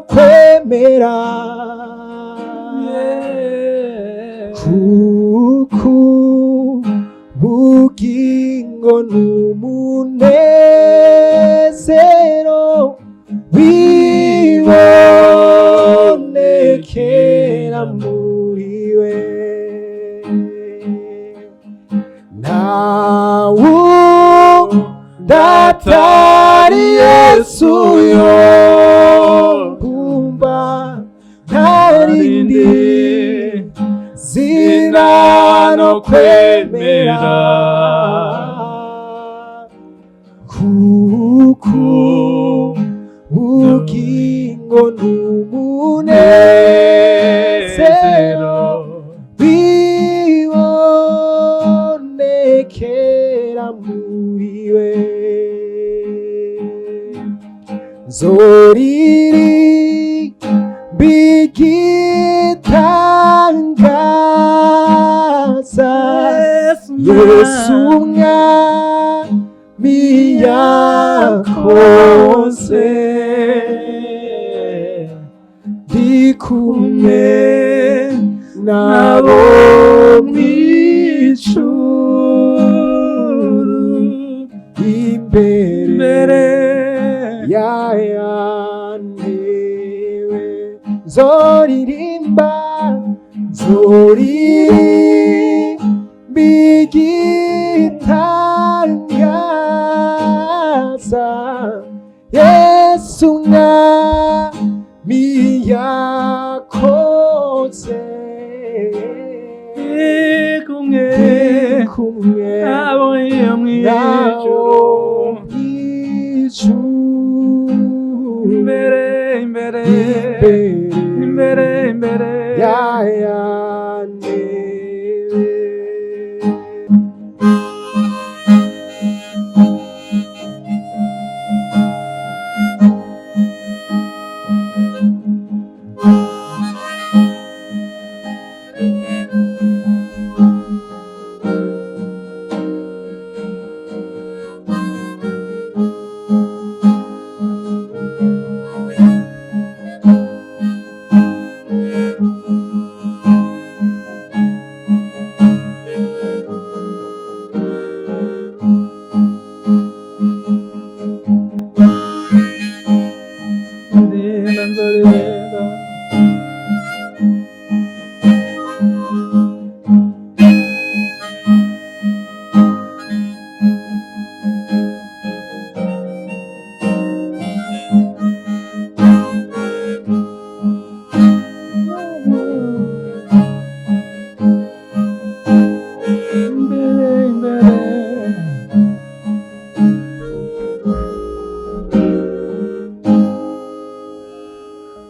kwemera kuko ubugingo n'umunezero bibonekera muri we. Datari Yesu yomba ntarindi zina no kwemera kuko ubugingo n'umunezero bibonekera muri we. Nzoririmba igitangaza Yesu umwami yakoze, ndi kumwe nabo mw'ijuru imbere yayantewe. Nzoririmba igitangaza Yesu umwami yakoze, kumwe abo mw'ijuru imbere yayantewe.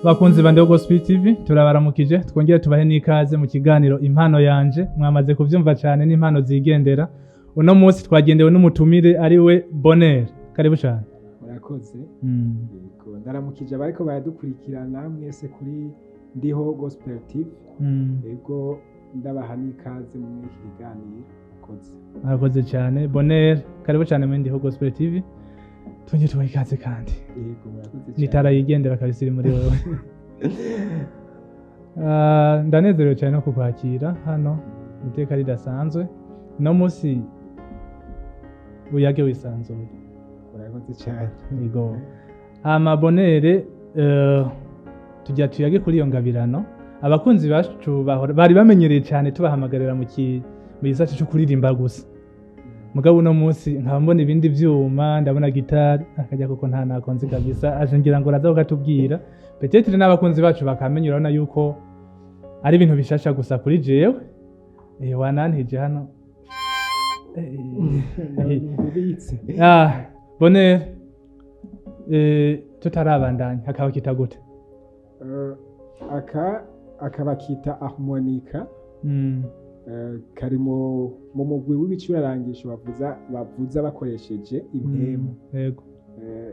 Bakunzi bande Gospel TV turabaramukije, twongere tubahe n'ikaze mu kiganiro impano yanje. Mwamaze kuvyumva cyane n'impano zigendera. Uno munsi twagendewe n'umutumire ari we Bonheur. Karibu cyane. Murakoze. Yego ndaramukije abariko baradukurikirana mwese kuri Ndiho Gospel TV. Yego ndabaha n'ikaze mu iki kiganiro. Murakoze cyane Bonheur, karibu cyane mu Ndiho Gospel TV. Twongere tubahe ikaze kandi. Yego murakoze cyane. Nitara yigendera kabisa iri muri wewe. Ndanezerewe cyane no kukwakira hano iteka ridasanzwe. No munsi uyage wisanzuye. Murakoze cyane. Yego. Bonheur, tujya tuyage kuri iyo ngabirano. Abakunzi bacu bari bamenyereye cyane tubahamagarira mu gisata cyo kuririmba gusa. Mugabo uno munsi nkaba mbona ibindi vyuma, ndabona gitari akajya kuko nta nakonzi kabisa, aje ngira ngo raza ukatubwira. Peut-être n'abakunzi bacu bakamenyera urabona yuko ari ibintu bishasha gusa kuri jewe. Wanantije hano. Bonheur, tutarabandanya akaba kita gute? akaba kita harmonica. Kari mu mugwi w'ibicurarangisho bavuza bakoresheje impemu. Yego.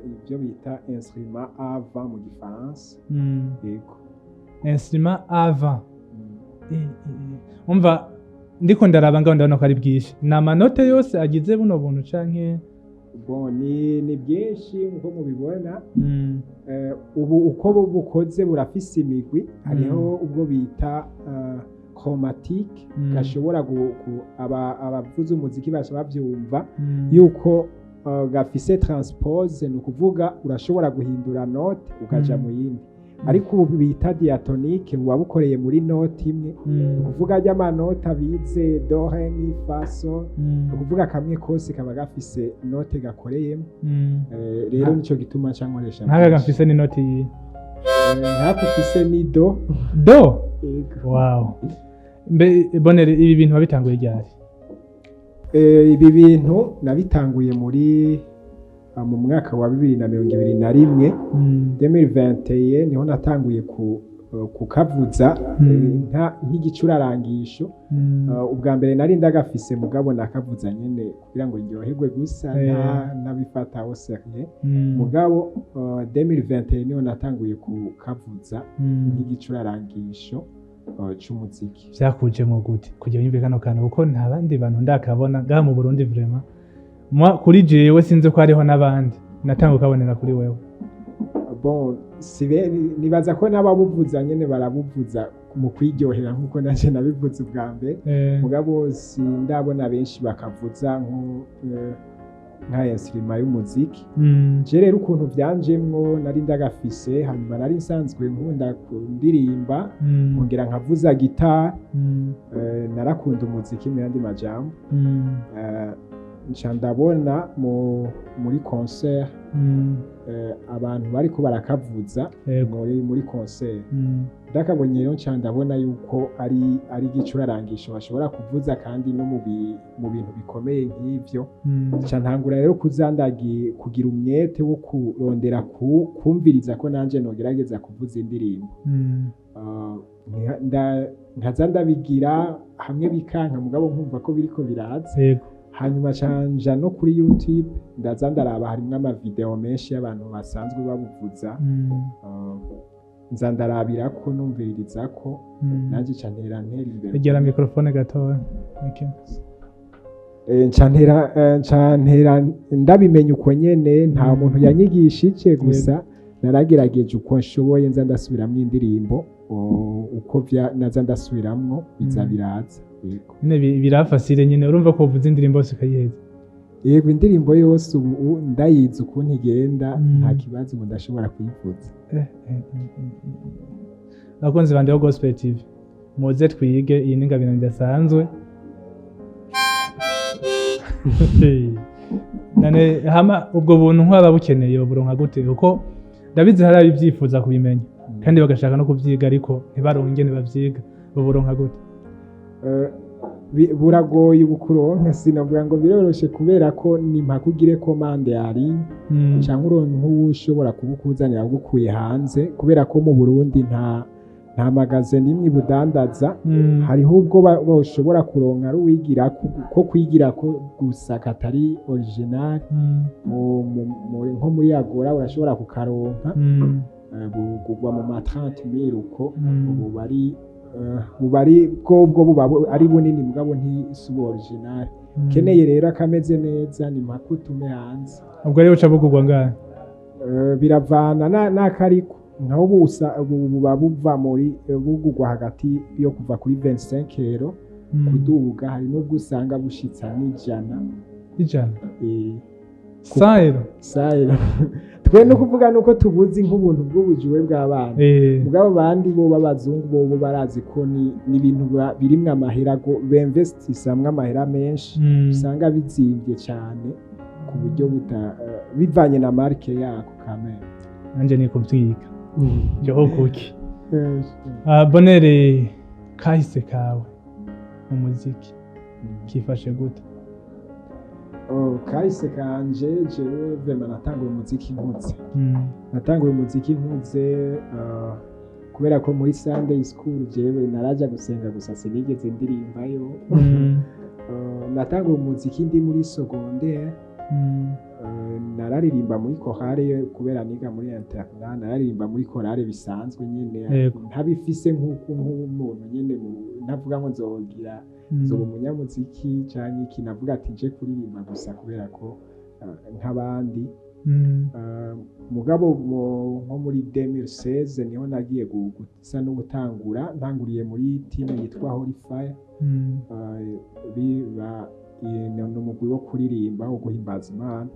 Ibyo bita instrument avant mu gifaransa. Yego. Instrument avant. Umva ndiko ndaraba ngaho ndabona ko ari bwinshi. Na manote yose agize buno buntu canke ni bwinshi nko mubibona. Ubu uko bukoze burafise imigwi, hariho ubwo bita chromatique gashobora abavuza umuziki basha bavyumva yuko gafise transpose, ni ukuvuga urashobora guhindura note ukaja mu yindi. Ariko ubu bita diatonique buba bukoreye muri note imwe, ni ukuvuga ry'amanota bize do re mi fa sol, ni ukuvuga kamwe kose kaba gafise note gakoreyemo. Rero nico gituma cankoresha nkaga gafise ni note iyi ufise ni do. Wow. Mbe Bonere, ibi bintu wabitanguye ryari? Ibi bintu nabitanguye muri mu mwaka wa 2021 2021 niho natanguye kukavuza nk'igicurarangisho. Ubwa mbere nari ndagafise mugabo nakavuza nyene kugira ngo ndyoherwe gusa nabifata au sérieux. Mugabo 2021 niho natanguye kukavuza nk'igicurarangisho c'umuziki. Vyakujemo gute kugira yumve kano kantu, kuko nta bandi bantu ndakabona ngaha mu Burundi vraiment? Kuri jewe sinzi ko hariho n'abandi natanga ukabonera kuri wewe. Bon, nibaza ko n'ababuvuza nyene barabuvuza mu kwiryohera nkuko naje nabivuze ubwa mbere. Mugabo sindabona benshi bakavuza nka instrument y'umuziki. Je rero ukuntu vyanjemwo nari ndagafise, hanyuma nari nsanzwe nkunda kundirimba, nkongera nkavuza gitari. Narakunda umuziki mu yandi majambo. Nca ndabona muri concert abantu bariko barakavuza muri concert. Ndakabonye rero nca ndabona yuko ari igicurarangisho bashobora kuvuza kandi no mu bintu bikomeye nk'ivyo. Nca ntangura rero kugira umwete wo kurondera kumviriza ko nanje nogerageza kuvuza indirimbo. Nkaza ndabigira hamwe bikanka, mugabo nkumva ko biriko biraza. Hanyuma canja no kuri YouTube ndaza ndaraba harimwo amavideo menshi y'abantu basanzwe babuvuza. Nza ndarabirako numvirizako nanje cantera imbere. Egera microphone gatoya. Cantera ndabimenya uko nyene, nta muntu yanyigishije, gusa naragerageje uko nshoboye nza ndasubiramwo indirimbo uko naza ndasubiramwo biza biraza. Nyine birafasire nyine, urumva ko uvuza indirimbo yose ukayiheza? Yego, indirimbo yose ubu ndayizi ukuntu igenda, nta kibazo ubu ndashobora kuyivuza. Abakunzi bande wa Gospel TV, muze twige iyi n'ingabire idasanzwe. Nane hama ubwo buntu nk'aba bukeneye baburonka gute? Kuko ndabizi hari abivyifuza kubimenya kandi bagashaka no kuvyiga, ariko ntibaronke bavyiga, baburonka gute? Buragoye ubukuronka, sinavuga ngo biroroshe kubera ko ni mpaka ugire commande yari cyangwa uronke nk'ushobora kubukuzanira gukuye hanze, kubera ko mu Burundi nta magazine nimwe budandaza. Hariho ubwo bashobora kuronka ari uwigira ko kwigira ko gusa katari original. Nko muri Agora urashobora kukaronka, bugurwa mu ma 30,000 uko. Bubari bwo buba ari bunini mugabo ntisubo original. Keneye rero akameze neza ni mpaka utume hanze. Ubwo rero uca bugurwa ngahe? Biravana n'akariko. Nkaho buba buva muri bugurwa hagati yo kuva kuri 25 euro kuduga. Hari n'ubwo usanga bushitsa n'ijana. 100 euro. Twe no kuvuga nuko tubuzi nk'ubuntu bw'ubujuwe bw'abana. Mugabo bandi bo babazungu bo barazi ko ni ibintu birimwe amahera go bemvestisamwe amahera menshi, usanga bizimvye cyane ku buryo bivanye na marke yako kamera. Nanje niko vyiga. Jeho kuki. Bonere, kahise kawe mu muziki kifashe gute? Kahise kanje jewe vraiment natanguye umuziki nkuze. Kubera ko muri Sunday school jewe naraja gusenga gusa sinigeze ndirimbayo. Natanguye umuziki ndi muri secondaire. Nararirimba muri chorale kubera niga muri internat. Nararirimba muri chorale bisanzwe nyene, ntabifise nk'umuntu nyene, ntavuga ngo nzogira umunyamuziki cyane iki, navuga ati nje kuririmba gusa kubera ko nk'abandi. Mugabo nko muri 2016 niho nagiye gusa no gutangura ntanguriye muri team yitwa Holy Fire. Ni umugwi wo kuririmba wo guhimbaza Imana.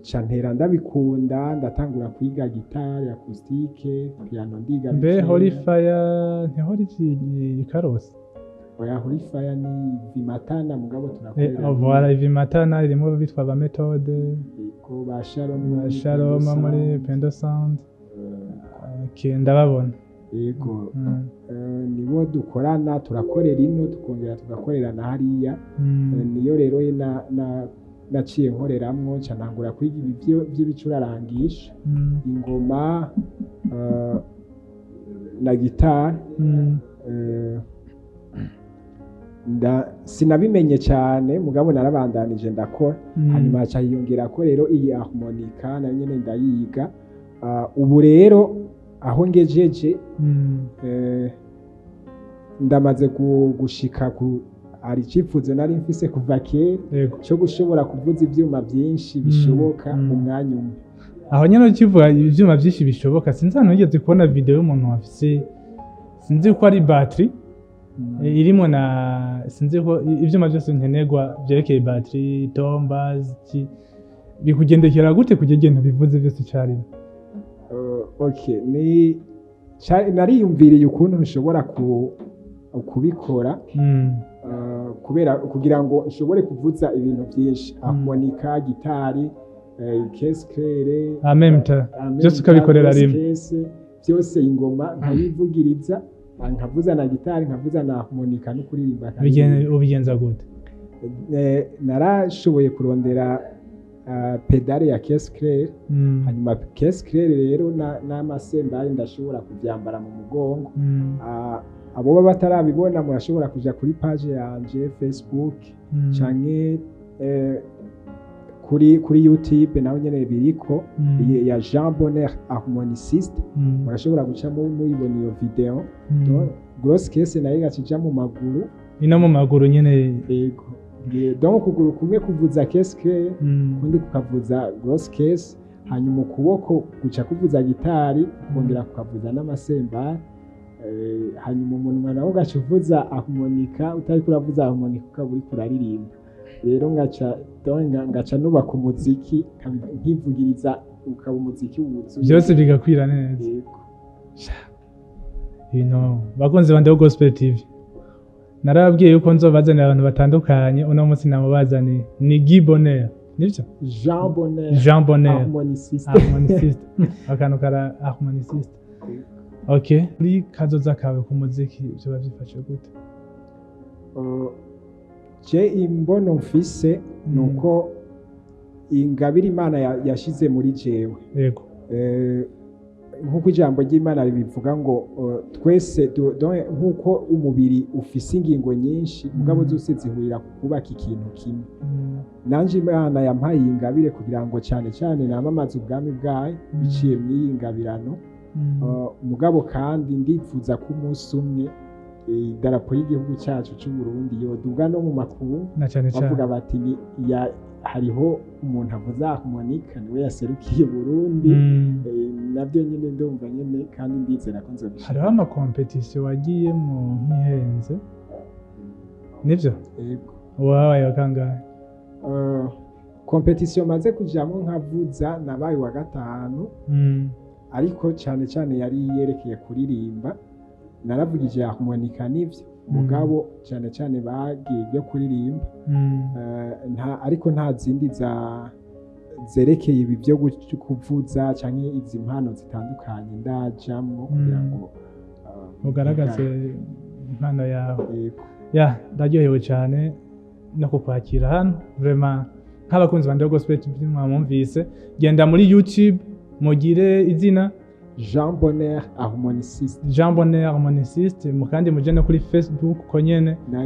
Nca ntera ndabikunda ndatangura kwiga gitari acoustique, piano ndiga. Mbe Holy Fire ntihori Karusi? Oya, Holy Fire ni Vimatana mugabo turakorera. Voilà, Vimatana irimo bitwa ba Methode ko ba Shalom muri Pendo Sound. Ndababona. Yego. Nibo dukorana turakorera ino tukongera tugakorera na hariya. Niyo rero naciye nkoreramwo nca ntangura kwiga by'ibicurarangisha, ingoma na gitari. Sinabimenye cyane mugabo narabandanije ndakora. Hanyuma haca hiyongera ko rero iyi harmonica nayo nyene ndayiga. Ubu rero aho ngejeje ndamaze gushika hari icyifuzo nari mfise kuva kera cyo gushobora kuvuza ibyuma byinshi bishoboka mu mwanya umwe. Aho nyene ukivuga ibyuma byinshi bishoboka, sinzi hano nigeze kubona video y'umuntu wafise, sinzi ko ari battery irimo na sinzi ko ibyuma byose nkenerwa byerekeye battery, tombas, bikugendekera gute kugenda bivuze byose cyari? Okay, nariyumviriye ukuntu nshobora kubikora kubera kugira ngo nshobore kuvuza ibintu byinshi, harmonica, gitari, caisse claire, byose ukabikorera rimwe, byose ingoma nkayivugiriza, nkavuza na gitari, nkavuza na harmonica no kuririmba. Ubigenza gute? Narashoboye kurondera pedale ya caisse claire. Hanyuma caisse claire rero n'amasembari ndashobora kubyambara mu mugongo. Abo baba batarabibona murashobora kuja kuri page yanje Facebook canke kuri YouTube naho nyene biriko ya Jean Bonheur harmoniciste. Murashobora gucamo muyibona iyo video. Grosse caisse nayo gacija mu maguru, ino mu maguru nyene. Yego. Donc ukuguru kumwe kuvuza caisse claire, kundi kukavuza grosse caisse, hanyuma ukuboko guca kuvuza gitari, kongera kukavuza n'amasembari. Hanyuma umunwa nawo ugaca uvuza harmonica, utari kuravuza harmonica ukaba uri kuraririmba. Rero ngaca nubaka umuziki nkivugiriza, ukaba umuziki wuzuye byose bigakwira neza. Bakunzi ba Ndeo Gospel TV, narababwiye yuko nzobazanira abantu batandukanye. Uno munsi namubazaniye ni Guy Bonheur, nibyo? Jean Bonheur harmoniciste. Akantu kara harmoniciste. Okay, muri kazoza kawe ku muziki byo bavyifashe gute? Imbono mfise nuko ingabire Imana yashize muri jewe. Yego. Nkuko ijambo ry'Imana ribivuga ngo twese nkuko umubiri ufise ingingo nyinshi mugabo zose zihurira kubaka ikintu kimwe. Nanje Imana yampaye ingabire kugira ngo cyane cyane namamaze ubwami bwayo biciye mu ingabirano. Mugabo kandi ndifuza ko umunsi umwe idarapo y'igihugu cyacu cy'u Burundi yoduga no mu makungu, bavuga bati hariho umuntu avuza harmonica niwe yaserukiye Burundi. Nabyo nyine ndumva nyine kandi ndizera ko nzobishaka. Hariho ama competition wagiyemo nk'ihenze, nibyo? Yego. Wabaye wakangahe? Competition maze kujamo nkavuza nabaye wa 5. Ariko cyane cyane yari yerekeye kuririmba. Naravugije harmonica nivyo mugabo cyane cyane bagiye byo kuririmba. Ariko nta zindi zerekeye ibi byo kuvuza cyangwa izi mpano zitandukanye ndajamwo kugira ngo ugaragaze impano yawe. Ndaryohewe cyane no kukwakira hano. Vraiment nk'abakunzi ba Ndeo Gospel TV mwamumvise, genda muri YouTube mugire izina Jean Bonheur harmoniciste. Jean Bonheur harmoniciste. Mukandi muje no kuri Facebook konyene na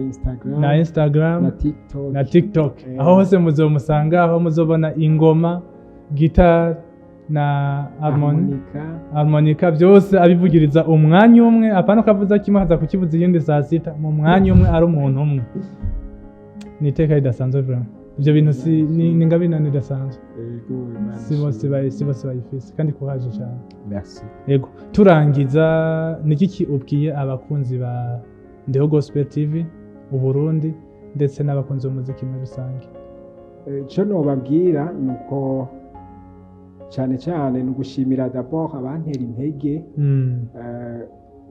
Instagram na TikTok. Aho hose muzomusanga, aho muzobona ingoma, guitar na harmonica byose abivugiriza umwanya umwe. Apana kavuza kimwe haza kukivuza iyindi saa sita mu mwanya umwe ari umuntu umwe. Niteka ridasanzwe vraiment. ivyo bintu ni ingabirano idasanzwe, Ego, Imana si bose bayifise kandi kuhaje cyane. merci. Yego, turangiza niki ubwiye abakunzi ba Ndeho Gospel TV Uburundi ndetse n'abakunzi b'umuziki muri rusange? Ico nobabwira nuko cane cane ni ugushimira d'abord abantera intege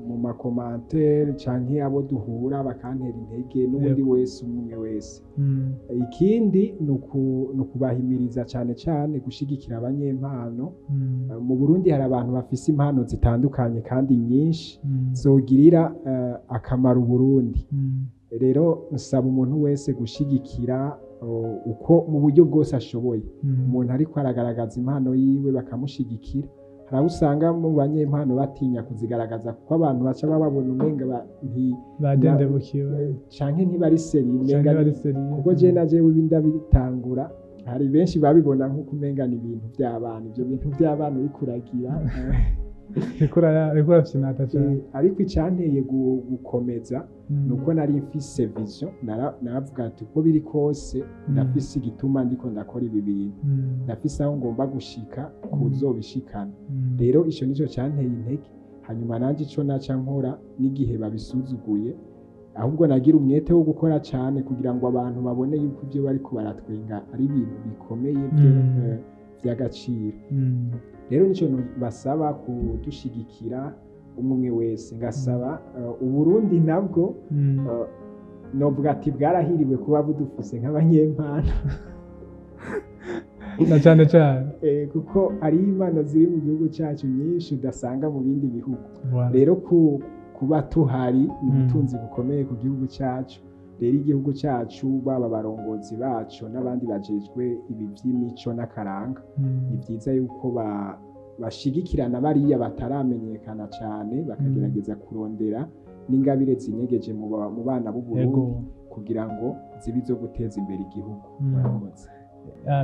mu makomantere canke abo duhura bakantera intege n'ubundi wese umwe wese. Ikindi ni ukubahimiriza cane cane gushigikira abanyempano. Mu Burundi hari abantu bafise impano zitandukanye kandi nyinshi zogirira akamaro Burundi. Rero nsaba umuntu wese gushigikira uko mu buryo bwose ashoboye. Umuntu ariko aragaragaza impano yiwe bakamushigikira. Hari usanga mu banyempano batinya kuzigaragaza kuko abantu baca bababona umenga badendebukiwe canke ntibari seri kuko je na jewe ndabitangura hari benshi babibona nk'uko umenga ni ibintu by'abana, ivyo bintu by'abana urikuragira rikura finata cyane. Ariko icanteye gukomeza nuko nari mfise vision, naravuga ati uko biri kose ndafise igituma ndiko ndakora ibi bintu, ndafise aho ngomba gushika kuzobishikana. Rero ico nico canteye intege. Hanyuma nanje ico naca nkora n'igihe babisuzuguye, ahubwo nagira umwete wo gukora cyane kugira ngo abantu babone yuko ibyo bariko baratwenga ari ibintu bikomeye by'agaciro. Rero nico basaba kudushigikira umwe wese. Ngasaba Uburundi nabwo novuga ati bwarahiriwe kuba budufise nk'abanyempano na cyane cyane kuko ari impano ziri mu gihugu cyacu nyinshi udasanga mu bindi bihugu. Rero kuba tuhari ni ubutunzi bukomeye ku gihugu cyacu. Rero igihugu cyacu baba abarongozi bacu n'abandi bajejwe ibi by'imico n'akaranga, ni byiza yuko bashigikirana bariya bataramenyekana cyane, bakagerageza kurondera n'ingabire zinyegeje mu bana b'u Burundi kugira ngo zibe izo guteza imbere igihugu.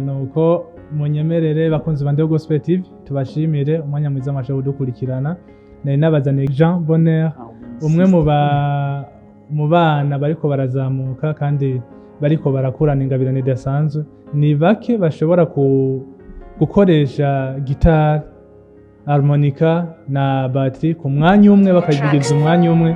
Nuko munyemerere bakunzi ba Ndeho Gospel TV tubashimire umwanya mwiza amasha udukurikirana. Nari nabazaniye Jean Bonheur, umwe mu bana bariko barazamuka kandi bariko barakurana ingabirano idasanzwe. Ni bake bashobora gukoresha gitari, harmonica na batterie ku mwanya umwe, bakayigiza umwanya umwe.